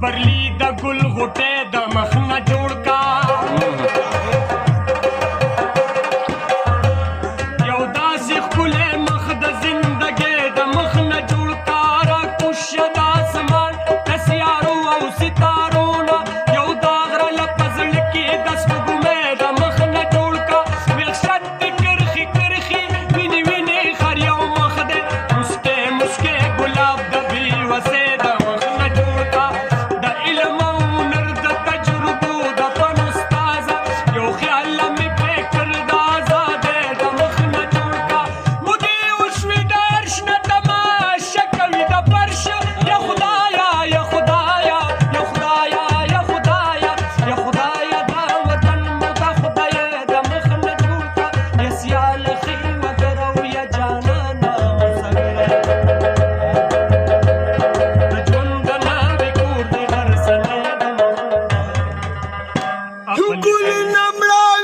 سپرلی د ګل غوټې د مخ نه جوړ کا یو داسې ښکلی مخ د زندګۍ د مخ نه جوړ کا راکوش شه د اسمان د سیارو او ستارو نه یو دا غره له په زړه کې د سپوږمۍ د مخ نه جوړ کا وحشت د کرښې کرښې وینې وینې خر یو مخ دی مسکې مسکې ګلاب د بېوسۍ د مخ نه جوړ کا د علم او هنر د تجربو د فن استازه یو خیال مې فکر د ازادۍ د مخ نه جوړ کا مودې وشوې د عرش نه تماشه کوي د فرش یا خدایا یا خدایا یا خدایا یا خدایا یا خدایا دا وطن مو د خدای د مخ نه جوړ کا یا سیال خي مگر او یا جانانا مسګره د ژوند د ناوې کور دې غرڅنۍ د مخ ګل نم